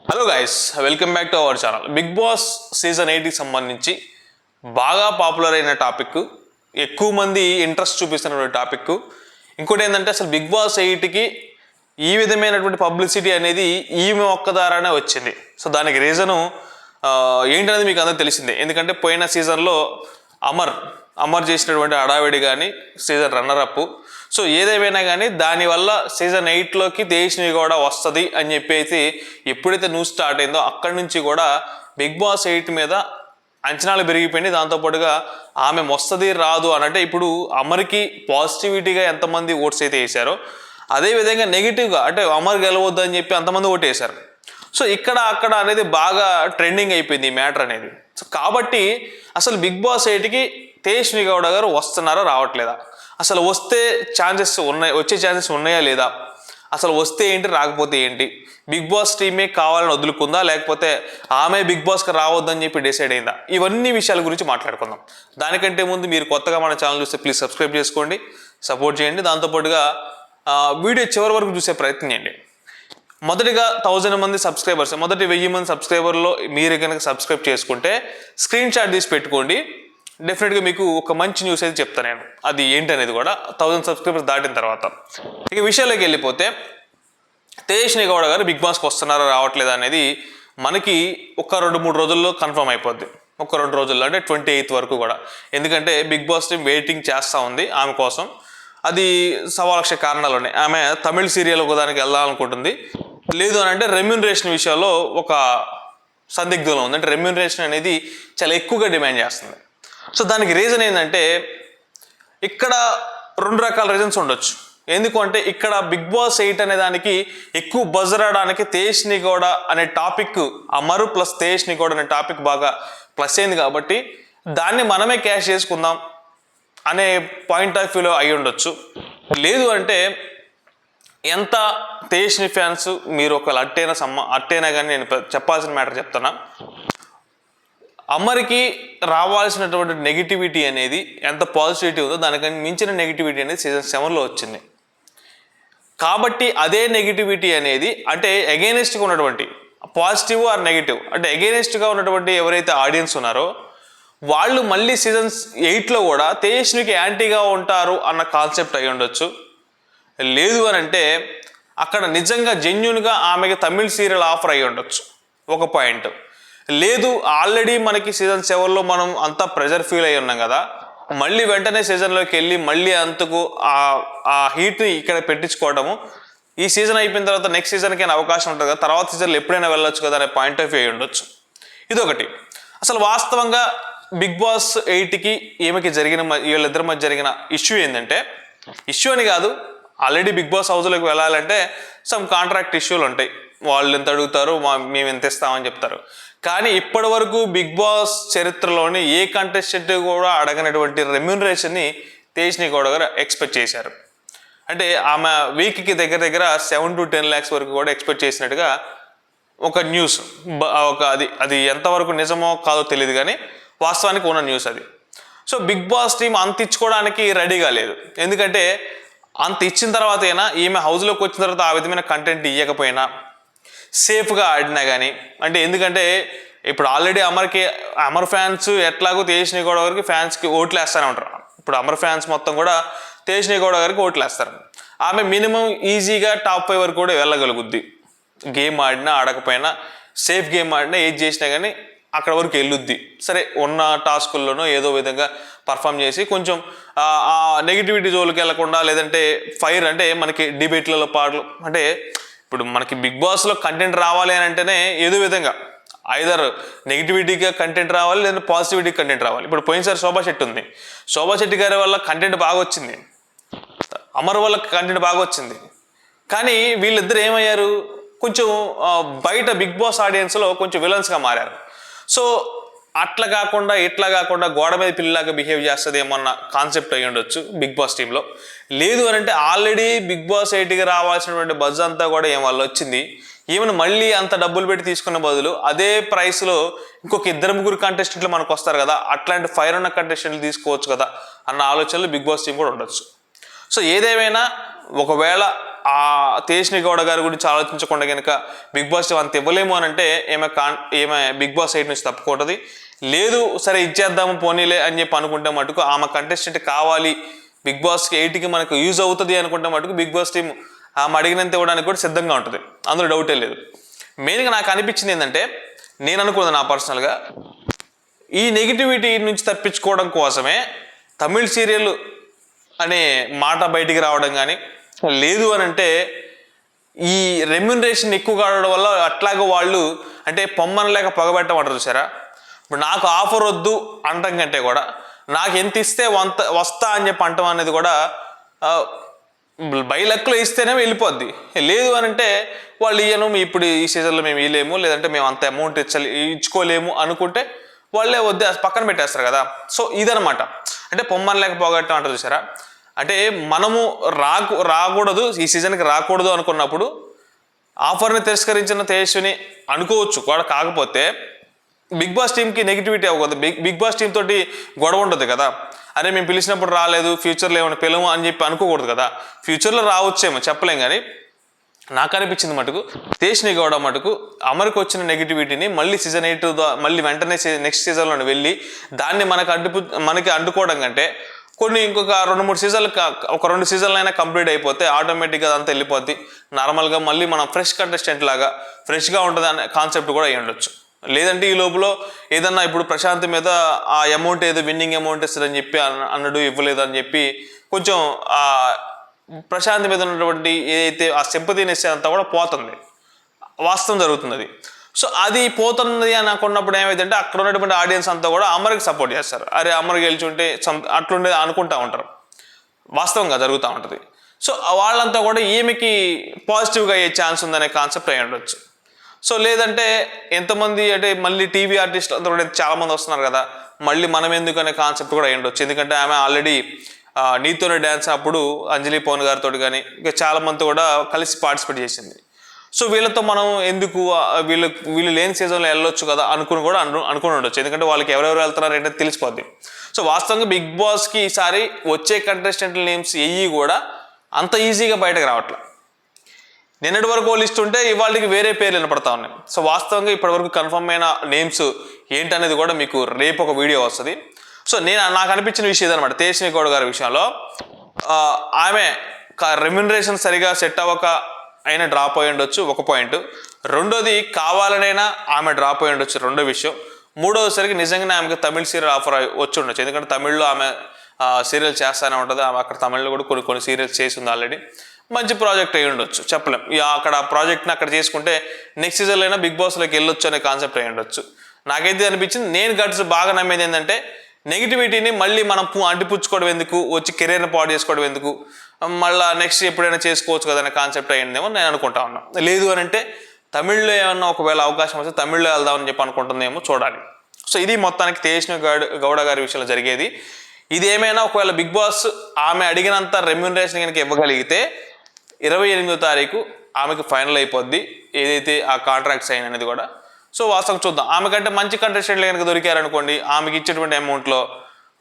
Hello guys, welcome back to our channel. Big boss season 8కి సంబంధించి బాగా popular అయిన టాపిక్, ఎక్కువ మంది ఇంట్రెస్ట్ చూపిస్తున్నటువంటి టాపిక్. ఇంకోటి ఏంటంటే అసలు బిగ్ బాస్ 8కి ఈ విధమైనటువంటి పబ్లిసిటీ అనేది ఈమె ఒక్క ద్వారానే వచ్చింది. సో దానికి రీజను ఏంటనేది మీకు అందరూ తెలిసిందే. ఎందుకంటే పోయిన సీజన్లో అమర్ చేసినటువంటి హడావిడి కానీ సీజన్ రన్నరప్. సో ఏదేమైనా కానీ దానివల్ల సీజన్ 8లోకి తేజస్వి కూడా వస్తుంది అని చెప్పేసి ఎప్పుడైతే న్యూస్ స్టార్ట్ అయిందో అక్కడి నుంచి కూడా బిగ్ బాస్ 8 మీద అంచనాలు పెరిగిపోయింది. దాంతోపాటుగా ఆమె వస్తుంది రాదు అనంటే ఇప్పుడు అమర్కి పాజిటివిటీగా ఎంతమంది ఓట్స్ అయితే వేశారో అదేవిధంగా నెగిటివ్గా అంటే అమర్ గెలవద్దు అని చెప్పి అంతమంది ఓటు వేశారు. సో ఇక్కడ అక్కడ అనేది బాగా ట్రెండింగ్ అయిపోయింది ఈ మ్యాటర్ అనేది. సో కాబట్టి అసలు బిగ్ బాస్ 8కి తేజస్వి గౌడ గారు వస్తున్నారా రావట్లేదా, అసలు వస్తే వచ్చే ఛాన్సెస్ ఉన్నాయా లేదా, అసలు వస్తే ఏంటి రాకపోతే ఏంటి, బిగ్ బాస్ టీమే కావాలని వదులుకుందా లేకపోతే ఆమె బిగ్ బాస్కి రావద్దని చెప్పి డిసైడ్ అయిందా, ఇవన్నీ విషయాల గురించి మాట్లాడుకుందాం. దానికంటే ముందు మీరు కొత్తగా మన ఛానల్ చూస్తే ప్లీజ్ సబ్స్క్రైబ్ చేసుకోండి, సపోర్ట్ చేయండి. దాంతోపాటుగా వీడియో చివరి వరకు చూసే ప్రయత్నం చేయండి. మొదటిగా 1000 మంది సబ్స్క్రైబర్స్, మొదటి 1000 మంది సబ్స్క్రైబర్లో మీరు కనుక సబ్స్క్రైబ్ చేసుకుంటే స్క్రీన్ షాట్ తీసి పెట్టుకోండి. డెఫినెట్గా మీకు ఒక మంచి న్యూస్ అయితే చెప్తాను నేను, అది ఏంటనేది కూడా 1000 సబ్స్క్రైబర్స్ దాటిన తర్వాత. ఇక విషయాల్లోకి వెళ్ళిపోతే తేజస్వి గౌడ గారు బిగ్ బాస్కి వస్తున్నారా రావట్లేదా అనేది మనకి ఒక 2-3 రోజుల్లో కన్ఫర్మ్ అయిపోద్ది. ఒక 2 రోజుల్లో అంటే 28th వరకు కూడా. ఎందుకంటే బిగ్ బాస్ టీం వెయిటింగ్ చేస్తూ ఉంది ఆమె కోసం. అది సవాలక్ష కారణాలు ఉన్నాయి. ఆమె తమిళ సీరియల్ ఒకదానికి వెళ్ళాలనుకుంటుంది. లేదు అని అంటే రెమ్యూనరేషన్ విషయాల్లో ఒక సందిగ్ధంలో ఉంది. అంటే రెమ్యూనరేషన్ అనేది చాలా ఎక్కువగా డిమాండ్ చేస్తుంది. సో దానికి రీజన్ ఏంటంటే ఇక్కడ 2 రకాల రీజన్స్ ఉండొచ్చు. ఎందుకు అంటే ఇక్కడ బిగ్ బాస్ 8 అనే దానికి ఎక్కువ బజ్ రావడానికి తేజస్వి గౌడ అనే టాపిక్, అమరు ప్లస్ తేజస్వి గౌడ అనే టాపిక్ బాగా ప్లస్ అయింది కాబట్టి దాన్ని మనమే క్యాష్ చేసుకుందాం అనే పాయింట్ ఆఫ్ వ్యూలో అయి ఉండొచ్చు. లేదు అంటే ఎంత తేజస్వి ఫ్యాన్స్ మీరు ఒకవేళ అట్టైనా కానీ నేను చెప్పాల్సిన మ్యాటర్ చెప్తున్నా. అమర్కి రావాల్సినటువంటి నెగిటివిటీ అనేది ఎంత పాజిటివిటీ ఉందో దానికన్నా మించిన నెగిటివిటీ అనేది సీజన్ 7లో వచ్చింది. కాబట్టి అదే నెగిటివిటీ అనేది అంటే అగెయినెస్ట్గా ఉన్నటువంటి పాజిటివ్ ఆర్ నెగిటివ్ అంటే అగెయినెస్ట్గా ఉన్నటువంటి ఎవరైతే ఆడియన్స్ ఉన్నారో వాళ్ళు మళ్ళీ సీజన్ 8లో కూడా తేజస్వికి యాంటీగా ఉంటారు అన్న కాన్సెప్ట్ అయి ఉండొచ్చు. లేదు అని అంటే అక్కడ నిజంగా జెన్యున్గా ఆమెకి తమిళ సీరియల్ ఆఫర్ అయి ఉండొచ్చు ఒక పాయింట్. లేదు ఆల్రెడీ మనకి సీజన్ 7లో మనం అంతా ప్రెజర్ ఫీల్ అయి ఉన్నాం కదా, మళ్ళీ వెంటనే సీజన్లోకి వెళ్ళి మళ్ళీ అంతకు ఆ హీట్ని ఇక్కడ పెట్టించుకోవడము, ఈ సీజన్ అయిపోయిన తర్వాత నెక్స్ట్ సీజన్కి అవకాశం ఉంటుంది కదా, తర్వాత సీజన్లో ఎప్పుడైనా వెళ్ళొచ్చు కదా అనే పాయింట్ ఆఫ్ వ్యూ అయి ఉండొచ్చు. ఇదొకటి. అసలు వాస్తవంగా బిగ్ బాస్ 8కి ఈమెకి వీళ్ళిద్దరి మధ్య జరిగిన ఇష్యూ ఏంటంటే, ఇష్యూ అని కాదు, ఆల్రెడీ బిగ్ బాస్ హౌస్లోకి వెళ్ళాలంటే సమ్ కాంట్రాక్ట్ ఇష్యూలు ఉంటాయి. వాళ్ళు ఎంత అడుగుతారు, మేము ఎంత ఇస్తామని చెప్తారు. కానీ ఇప్పటి వరకు బిగ్ బాస్ చరిత్రలోని ఏ కంటెస్టెంట్ కూడా అడగనటువంటి రెమ్యూనరేషన్ని తేజస్వి గౌడ గారు ఎక్స్పెక్ట్ చేశారు. అంటే ఆమె వీక్కి దగ్గర 7 to 10 lakhs వరకు కూడా ఎక్స్పెక్ట్ చేసినట్టుగా ఒక న్యూస్. అది ఎంతవరకు నిజమో కాదో తెలియదు కానీ వాస్తవానికి ఉన్న న్యూస్ అది. సో బిగ్ బాస్ టీం అంత ఇచ్చుకోవడానికి రెడీగా లేదు. ఎందుకంటే అంత ఇచ్చిన తర్వాత అయినా ఈమె హౌస్లోకి వచ్చిన తర్వాత ఆ విధమైన కంటెంట్ ఇవ్వకపోయినా సేఫ్గా ఆడినా కానీ, అంటే ఎందుకంటే ఇప్పుడు ఆల్రెడీ అమర్ ఫ్యాన్స్ ఎట్లాగో తేజస్వి గౌడ గారికి ఫ్యాన్స్కి ఓట్లు వేస్తూనే ఉంటారు. ఇప్పుడు అమర్ ఫ్యాన్స్ మొత్తం కూడా తేజస్వి గౌడ గారికి ఓట్లు వేస్తారు. ఆమె మినిమం ఈజీగా టాప్ 5 వరకు కూడా వెళ్ళగలుగుద్ది. గేమ్ ఆడినా ఆడకపోయినా, సేఫ్ గేమ్ ఆడినా, ఏది చేసినా కానీ అక్కడ వరకు వెళ్ళుద్ది. సరే ఉన్న టాస్కుల్లోనూ ఏదో విధంగా పర్ఫామ్ చేసి కొంచెం ఆ నెగిటివిటీ జోలికి వెళ్ళకుండా, లేదంటే ఫైర్ అంటే మనకి డిబేట్లలో పాటలు అంటే ఇప్పుడు మనకి బిగ్ బాస్లో కంటెంట్ రావాలి అని అంటేనే ఏదో విధంగా ఐదర్ నెగిటివిటీగా కంటెంట్ రావాలి లేదంటే పాజిటివిటీ కంటెంట్ రావాలి. ఇప్పుడు పోయినసారి శోభా శెట్టి ఉంది, శోభా శెట్టి గారి వల్ల కంటెంట్ బాగా వచ్చింది, అమర్ వల్ల కంటెంట్ బాగా వచ్చింది. కానీ వీళ్ళిద్దరు ఏమయ్యారు, కొంచెం బయట బిగ్ బాస్ ఆడియన్స్లో కొంచెం విలన్స్గా మారారు. సో అట్లా కాకుండా ఇట్లా కాకుండా గోడ మీద పిల్లలాగా బిహేవ్ చేస్తుంది ఏమన్న కాన్సెప్ట్ అయ్యి ఉండొచ్చు బిగ్ బాస్ టీంలో. లేదు అని అంటే ఆల్రెడీ బిగ్ బాస్ 8కి రావాల్సినటువంటి బజ్ అంతా కూడా ఏం వల్ల వచ్చింది. ఈవెన్ మళ్ళీ అంత డబ్బులు పెట్టి తీసుకున్న బదులు అదే ప్రైస్లో ఇంకొక 2-3 కంటెస్టెంట్లు మనకు వస్తారు కదా, అట్లాంటి ఫైర్ ఉన్న కంటెస్టెంట్లు తీసుకోవచ్చు కదా అన్న ఆలోచనలు బిగ్ బాస్ టీం కూడా ఉండొచ్చు. సో ఏదేమైనా ఒకవేళ ఆ తేజస్వి గౌడ గారి గురించి ఆలోచించకుండా కనుక బిగ్ బాస్ అంత ఇవ్వలేము అని అంటే ఏమే బిగ్ బాస్ సైడ్ నుంచి తప్పుకుంటుంది. లేదు సరే ఇచ్చేద్దాము పోనీలే అని చెప్పి అనుకుంటే మటుకు ఆమె కంటెస్టెంట్ కావాలి బిగ్ బాస్కి 8కి మనకు యూజ్ అవుతుంది అనుకుంటే మటుకు బిగ్ బాస్ టీం ఆమె అడిగినంత ఇవ్వడానికి కూడా సిద్ధంగా ఉంటుంది, అందులో డౌటే లేదు. మెయిన్గా నాకు అనిపించింది ఏంటంటే, నేను అనుకున్నది నా పర్సనల్గా, ఈ నెగిటివిటీ నుంచి తప్పించుకోవడం కోసమే తమిళ్ సీరియల్ అనే మాట బయటికి రావడం కానీ, లేదు అని అంటే ఈ రెమ్యునరేషన్ ఎక్కువ కావడం వల్ల అట్లాగే వాళ్ళు అంటే పొమ్మనలేక పగబెట్టమంటారు చూసారా. ఇప్పుడు నాకు ఆఫర్ వద్దు అనటం కంటే కూడా నాకు ఎంత ఇస్తే వస్తా అని చెప్పి అంటాం అనేది కూడా బై లక్లో ఇస్తేనే వెళ్ళిపోద్ది. లేదు అని అంటే వాళ్ళు ఇయ్యను, ఇప్పుడు ఈ సీజన్లో మేము ఇవ్వలేము, లేదంటే మేము అంత అమౌంట్ ఇచ్చుకోలేము అనుకుంటే వాళ్ళే వద్దే పక్కన పెట్టేస్తారు కదా. సో ఇదనమాట, అంటే పొమ్మనలేక పోగొట్టం అంటారు చూసారా. అంటే మనము రాకూడదు ఈ సీజన్కి రాకూడదు అనుకున్నప్పుడు ఆఫర్ని తిరస్కరించిన తేజస్విని అనుకోవచ్చు కూడా. కాకపోతే బిగ్ బాస్ టీంకి నెగిటివిటీ అవ్వకూడదు, బిగ్ బాస్ టీం తోటి గొడవ ఉంటుంది కదా. అరే మేము పిలిచినప్పుడు రాలేదు, ఫ్యూచర్లో ఏమైనా పిలము అని చెప్పి అనుకోకూడదు కదా. ఫ్యూచర్లో రావచ్చేమో చెప్పలేం, కానీ నాకు అనిపించింది మటుకు తేజస్వి గౌడ మటుకు అమర్కి వచ్చిన నెగిటివిటీని మళ్ళీ సీజన్ 8 మళ్ళీ వెంటనే నెక్స్ట్ సీజన్లో వెళ్ళి దాన్ని మనకి అంటుకోవడం కంటే ఇంకొక 2-3 సీజన్లు ఒక 2 సీజన్లు అయినా కంప్లీట్ అయిపోతే ఆటోమేటిక్గా అదంతా వెళ్ళిపోద్ది. నార్మల్గా మళ్ళీ మనం ఫ్రెష్ కంటెస్టెంట్ లాగా ఫ్రెష్గా ఉంటుంది అనే కాన్సెప్ట్ కూడా అయ్యి ఉండొచ్చు. లేదంటే ఈ లోపల ఏదన్నా ఇప్పుడు ప్రశాంత్ మీద ఆ అమౌంట్ ఏదో విన్నింగ్ అమౌంట్ ఇస్తుందని చెప్పి అన్నాడు, ఇవ్వలేదు అని చెప్పి కొంచెం ఆ ప్రశాంత్ మీద ఉన్నటువంటి ఏదైతే ఆ సింపతిని ఇస్తే అంతా కూడా పోతుంది, వాస్తవం జరుగుతుంది అది. సో అది పోతుంది అని అనుకున్నప్పుడు ఏమైందంటే అక్కడ ఉన్నటువంటి ఆడియన్స్ అంతా కూడా అమర్కి సపోర్ట్ చేస్తారు. అరే అమర్ గెలిచుంటే అట్లుండే అనుకుంటా ఉంటారు, వాస్తవంగా జరుగుతూ ఉంటుంది. సో వాళ్ళంతా కూడా ఈమెకి పాజిటివ్గా అయ్యే ఛాన్స్ ఉందనే కాన్సెప్ట్ అయి ఉండొచ్చు. సో లేదంటే ఎంతమంది అంటే మళ్ళీ టీవీ ఆర్టిస్టులు అంతా కూడా చాలామంది వస్తున్నారు కదా, మళ్ళీ మనం ఎందుకు అనే కాన్సెప్ట్ కూడా అయి ఉండొచ్చు. ఎందుకంటే ఆమె ఆల్రెడీ నీతోనే డ్యాన్స్ అప్పుడు అంజలి పవన్ గారితో కానీ ఇంకా చాలామంది కూడా కలిసి పార్టిసిపేట్ చేసింది. సో వీళ్ళతో మనం ఎందుకు వీళ్ళు లేని సీజన్లో వెళ్ళొచ్చు కదా అనుకుని ఉండొచ్చు. ఎందుకంటే వాళ్ళకి ఎవరెవరు వెళ్తున్నారు ఏంటంటే తెలిసిపోద్ది. సో వాస్తవంగా బిగ్ బాస్కి ఈసారి వచ్చే కంటెస్టెంట్ల నేమ్స్ కూడా అంత ఈజీగా బయటకు రావట్లేదు. నిన్నటి వరకు లిస్ట్ ఉంటే ఇవాళకి వేరే పేర్లు వినపడతా ఉన్నాయి. సో వాస్తవంగా ఇప్పటివరకు కన్ఫర్మ్ అయిన నేమ్స్ ఏంటనేది కూడా మీకు రేపు ఒక వీడియో వస్తుంది. సో నాకు అనిపించిన విషయం ఇదనమాట, తేజస్వి గౌడ గారి విషయంలో ఆమె రెమ్యునరేషన్ సరిగా సెట్ అవ్వక అయినా డ్రాప్ అయి ఉండొచ్చు ఒక పాయింట్. రెండోది కావాలనైనా ఆమె డ్రాప్ అయి ఉండొచ్చు రెండో విషయం. మూడోసరికి నిజంగానే ఆమెకి తమిళ్ సీరియల్ ఆఫర్ వచ్చి ఉండొచ్చు. ఎందుకంటే తమిళ్లో ఆమె సీరియల్ చేస్తూనే ఉంటుంది. ఆమె అక్కడ తమిళ్లో కూడా కొన్ని సీరియల్స్ చేసింది ఆల్రెడీ. మంచి ప్రాజెక్ట్ అయ్యి ఉండొచ్చు, చెప్పలేం. అక్కడ ప్రాజెక్ట్ని అక్కడ చేసుకుంటే నెక్స్ట్ సీజన్లో అయినా బిగ్ బాస్లోకి వెళ్ళొచ్చు అనే కాన్సెప్ట్ అయ్యి ఉండొచ్చు. నాకైతే అనిపించింది, నేను గట్స్ బాగా నమ్మేది ఏంటంటే నెగిటివిటీని మళ్ళీ మనం అంటిపుచ్చుకోవడం ఎందుకు, వచ్చి కెరీర్ని పాడు చేసుకోవడం ఎందుకు, మళ్ళీ నెక్స్ట్ ఎప్పుడైనా చేసుకోవచ్చు కదా అనే కాన్సెప్ట్ అయ్యిందేమో నేను అనుకుంటా ఉన్నా. లేదు అని అంటే తమిళ్లో ఏమన్నా ఒకవేళ అవకాశం వస్తే తమిళ్లో వెళ్దామని చెప్పి అనుకుంటుందేమో చూడాలి. సో ఇది మొత్తానికి తేజస్వి గౌడ గారి విషయంలో జరిగేది. ఇది ఏమైనా ఒకవేళ బిగ్ బాస్ ఆమె అడిగినంత రెమ్యునరేషన్ కనుక ఇవ్వగలిగితే 28వ తారీఖు ఆమెకి ఫైనల్ అయిపోద్ది ఏదైతే ఆ కాంట్రాక్ట్ సైన్ అనేది కూడా. సో వాస్తవంగా చూద్దాం, ఆమె కంటే మంచి కంటెస్టెంట్లు కనుక దొరికారనుకోండి ఆమెకి ఇచ్చేటువంటి అమౌంట్లో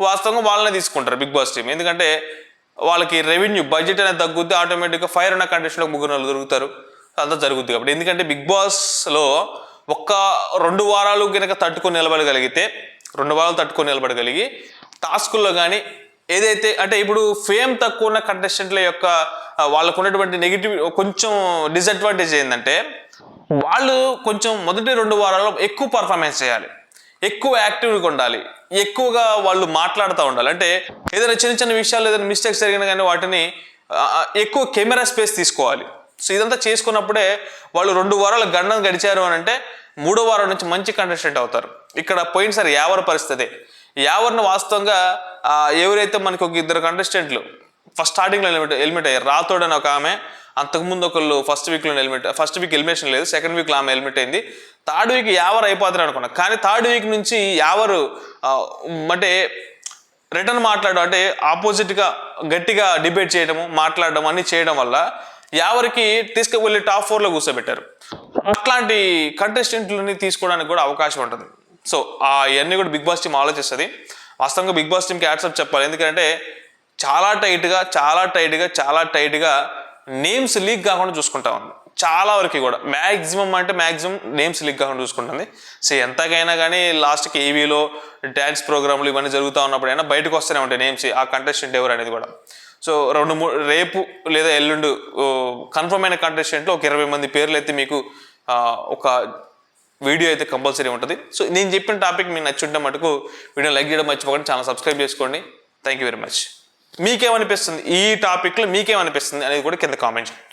వాస్తవంగా వాళ్ళనే తీసుకుంటారు బిగ్ బాస్ టీం. ఎందుకంటే వాళ్ళకి రెవెన్యూ బడ్జెట్ అనేది తగ్గుద్ది, ఆటోమేటిక్గా ఫైర్ ఉన్న కంటెస్టెంట్లకు 3 దొరుకుతారు, అంతా జరుగుద్ది. కాబట్టి ఎందుకంటే బిగ్ బాస్లో ఒక్క 2 వారాలు కనుక తట్టుకొని నిలబడగలిగి టాస్కుల్లో కానీ ఏదైతే అంటే ఇప్పుడు ఫేమ్ తక్కువ ఉన్న కంటెస్టెంట్ల యొక్క వాళ్ళకు ఉన్నటువంటి నెగిటివ్ కొంచెం డిసడ్వాంటేజ్ ఏంటంటే వాళ్ళు కొంచెం మొదటి 2 వారాల్లో ఎక్కువ పర్ఫార్మెన్స్ చేయాలి, ఎక్కువ యాక్టివ్గా ఉండాలి, ఎక్కువగా వాళ్ళు మాట్లాడుతూ ఉండాలి. అంటే ఏదైనా చిన్న విషయాలు ఏదైనా మిస్టేక్స్ జరిగినా కానీ వాటిని ఎక్కువ కెమెరా స్పేస్ తీసుకోవాలి. సో ఇదంతా చేసుకున్నప్పుడే వాళ్ళు 2 వారాల గండం గడిచారు అని అంటే 3వ వారం నుంచి మంచి కంటెస్టెంట్ అవుతారు. ఇక్కడ పోయినసారి యావర్ పరిస్థితి, యావర్ని వాస్తవంగా ఎవరైతే మనకి ఒక 2 కంటెస్టెంట్లు ఫస్ట్ స్టార్టింగ్లో ఎలిమిట్ అయ్యారు. రాతోడు అని ఒక ఆమె, అంతకుముందు ఒకళ్ళు ఫస్ట్ వీక్ ఎలిమినేషన్ లేదు, సెకండ్ వీక్లో ఆమె ఎలిమిట్ అయింది. థర్డ్ వీక్ యావర్ అయిపోతారు అనుకున్నా, కానీ థర్డ్ వీక్ నుంచి యావరు అంటే రిటర్న్ మాట్లాడడం అంటే ఆపోజిట్గా గట్టిగా డిబేట్ చేయడము మాట్లాడడం అన్నీ చేయడం వల్ల యావరికి తీసుకువెళ్ళి టాప్ 4లో కూర్చోబెట్టారు. అట్లాంటి కంటెస్టెంట్లని తీసుకోవడానికి కూడా అవకాశం ఉంటుంది. సో ఇవన్నీ కూడా బిగ్ బాస్ టీం ఆలోచిస్తుంది. వాస్తవంగా బిగ్ బాస్ టీంకి యాడ్సప్ చెప్పాలి. ఎందుకంటే చాలా టైట్గా నేమ్స్ లీక్ కాకుండా చూసుకుంటా ఉంది చాలా వరకు కూడా. మ్యాక్సిమం అంటే మ్యాక్సిమం నేమ్స్ లీక్ కాకుండా చూసుకుంటుంది. సో ఎంతకైనా కానీ లాస్ట్కి ఏవీలో డ్యాన్స్ ప్రోగ్రాంలు ఇవన్నీ జరుగుతూ ఉన్నప్పుడైనా బయటకు వస్తూనే ఉంటాయి నేమ్స్, ఆ కంటెస్టెంట్ ఎవరు అనేది కూడా. సో రేపు లేదా ఎల్లుండి కన్ఫర్మ్ అయిన కంటెస్టెంట్లో ఒక 20 మంది పేర్లు అయితే మీకు ఒక వీడియో అయితే కంపల్సరీ ఉంటుంది. సో నేను చెప్పిన టాపిక్ మీకు నచ్చుంటే మటుకు వీడియో లైక్ చేయడం మర్చిపోకండి, ఛానల్ సబ్స్క్రైబ్ చేసుకోండి. Thank you very much. మీకేమనిపిస్తుంది ఈ టాపిక్లో, మీకేమనిపిస్తుంది అనేది కూడా కింద కామెంట్ చేయండి.